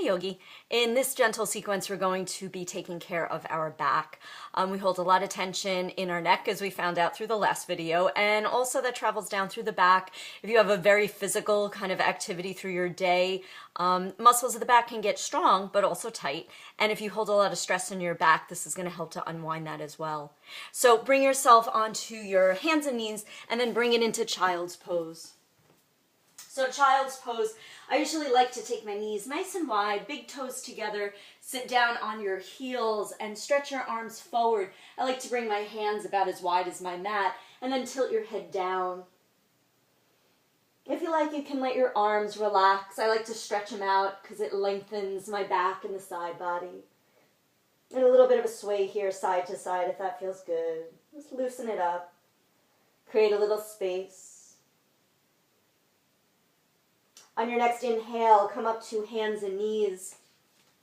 Hi Yogi. In this gentle sequence we're going to be taking care of our back. We hold a lot of tension in our neck, as we found out through the last video, and also that travels down through the back. If you have a very physical kind of activity through your day, muscles of the back can get strong but also tight, and if you hold a lot of stress in your back, this is going to help to unwind that as well. So bring yourself onto your hands and knees and then bring it into child's pose. So child's pose, I usually like to take my knees nice and wide, big toes together, sit down on your heels and stretch your arms forward. I like to bring my hands about as wide as my mat and then tilt your head down. If you like, you can let your arms relax. I like to stretch them out because it lengthens my back and the side body. And a little bit of a sway here, side to side, if that feels good. Just loosen it up. Create a little space. On your next inhale, come up to hands and knees.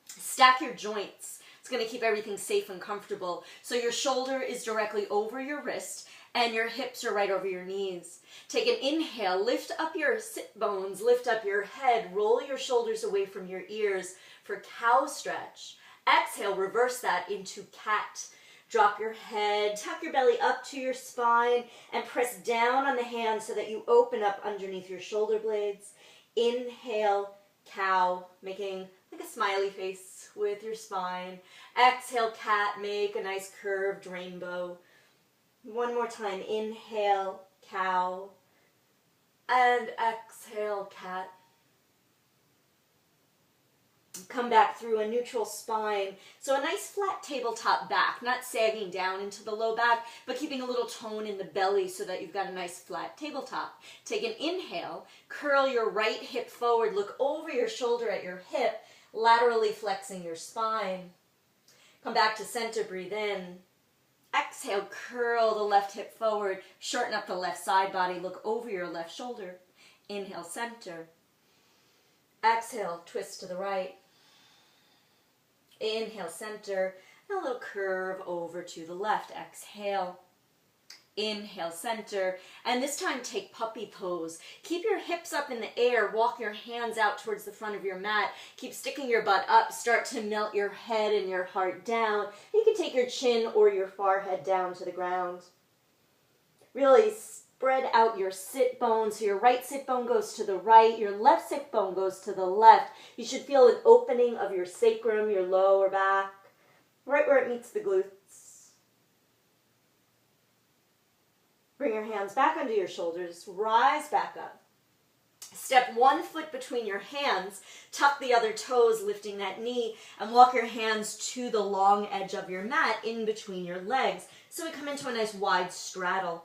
Stack your joints. It's going to keep everything safe and comfortable. So your shoulder is directly over your wrist and your hips are right over your knees. Take an inhale, lift up your sit bones, lift up your head, roll your shoulders away from your ears for cow stretch. Exhale, reverse that into cat. Drop your head, tuck your belly up to your spine, and press down on the hands so that you open up underneath your shoulder blades. Inhale, cow, making like a smiley face with your spine. Exhale, cat, make a nice curved rainbow. One more time, inhale, cow, and exhale, cat. Come back through a neutral spine. So a nice flat tabletop back, not sagging down into the low back, but keeping a little tone in the belly so that you've got a nice flat tabletop. Take an inhale, curl your right hip forward, look over your shoulder at your hip, laterally flexing your spine. Come back to center, breathe in. Exhale, curl the left hip forward, shorten up the left side body, look over your left shoulder. Inhale, center. Exhale, twist to the right. Inhale, center, and a little curve over to the left. Exhale. Inhale, center, and this time take puppy pose. Keep your hips up in the air, walk your hands out towards the front of your mat. Keep sticking your butt up, start to melt your head and your heart down. You can take your chin or your forehead down to the ground. Really spread out your sit bones, so your right sit bone goes to the right, your left sit bone goes to the left. You should feel an opening of your sacrum, your lower back, right where it meets the glutes. Bring your hands back under your shoulders, rise back up. Step one foot between your hands, tuck the other toes, lifting that knee, and walk your hands to the long edge of your mat in between your legs. So we come into a nice wide straddle.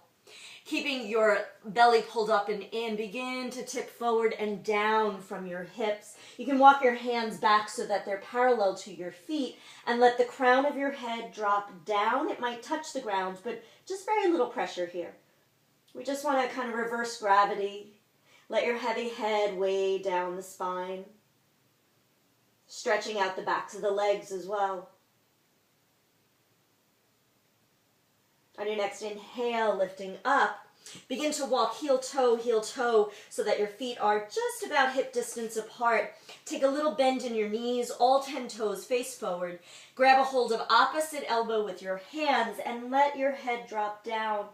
Keeping your belly pulled up and in, begin to tip forward and down from your hips. You can walk your hands back so that they're parallel to your feet and let the crown of your head drop down. It might touch the ground, but just very little pressure here. We just want to kind of reverse gravity. Let your heavy head weigh down the spine, stretching out the backs of the legs as well. On your next inhale, lifting up, begin to walk heel toe, so that your feet are just about hip distance apart. Take a little bend in your knees, all 10 toes face forward. Grab a hold of opposite elbow with your hands and let your head drop down.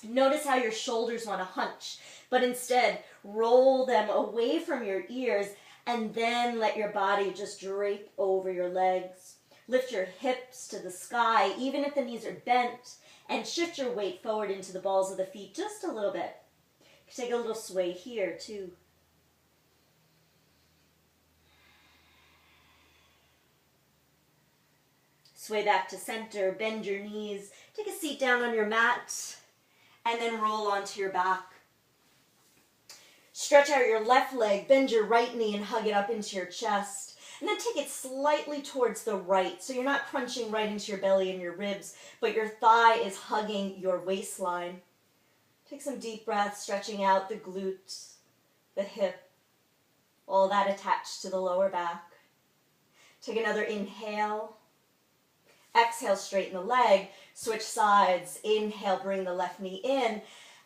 Notice how your shoulders want to hunch, but instead roll them away from your ears and then let your body just drape over your legs. Lift your hips to the sky, even if the knees are bent, and shift your weight forward into the balls of the feet just a little bit. Take a little sway here too. Sway back to center, bend your knees, take a seat down on your mat, and then roll onto your back. Stretch out your left leg, bend your right knee and hug it up into your chest. And then take it slightly towards the right, so you're not crunching right into your belly and your ribs, but your thigh is hugging your waistline. Take some deep breaths, stretching out the glutes, the hip, all that attached to the lower back. Take another inhale. Exhale, straighten the leg, switch sides. Inhale, bring the left knee in.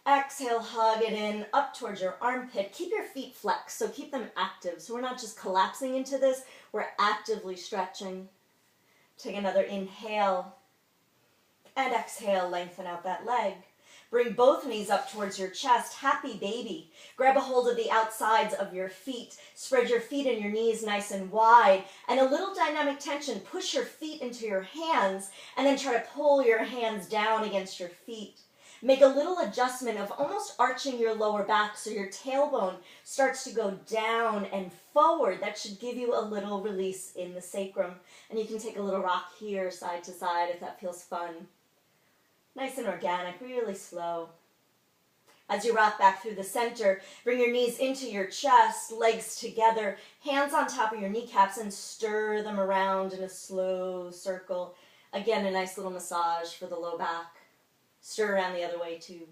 Exhale, hug it in up towards your armpit. Keep your feet flexed, so keep them active. So we're not just collapsing into this, we're actively stretching. Take another inhale. And exhale, lengthen out that leg. Bring both knees up towards your chest. Happy baby. Grab a hold of the outsides of your feet. Spread your feet and your knees nice and wide. And a little dynamic tension. Push your feet into your hands and then try to pull your hands down against your feet. Make a little adjustment of almost arching your lower back so your tailbone starts to go down and forward. That should give you a little release in the sacrum. And you can take a little rock here, side to side, if that feels fun. Nice and organic, really slow. As you rock back through the center, bring your knees into your chest, legs together, hands on top of your kneecaps, and stir them around in a slow circle. Again, a nice little massage for the low back. Stir around the other way too.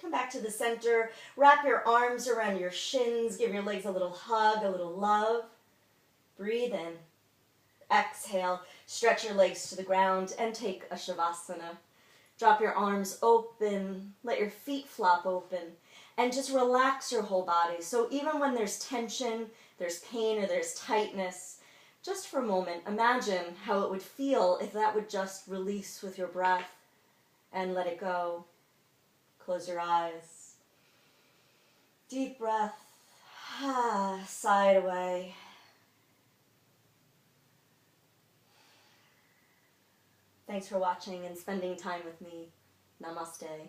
Come back to the center. Wrap your arms around your shins. Give your legs a little hug, a little love. Breathe in. Exhale. Stretch your legs to the ground and take a Shavasana. Drop your arms open. Let your feet flop open. And just relax your whole body. So even when there's tension, there's pain, or there's tightness, just for a moment, imagine how it would feel if that would just release with your breath and let it go. Close your eyes. Deep breath. Sigh it away. Thanks for watching and spending time with me. Namaste.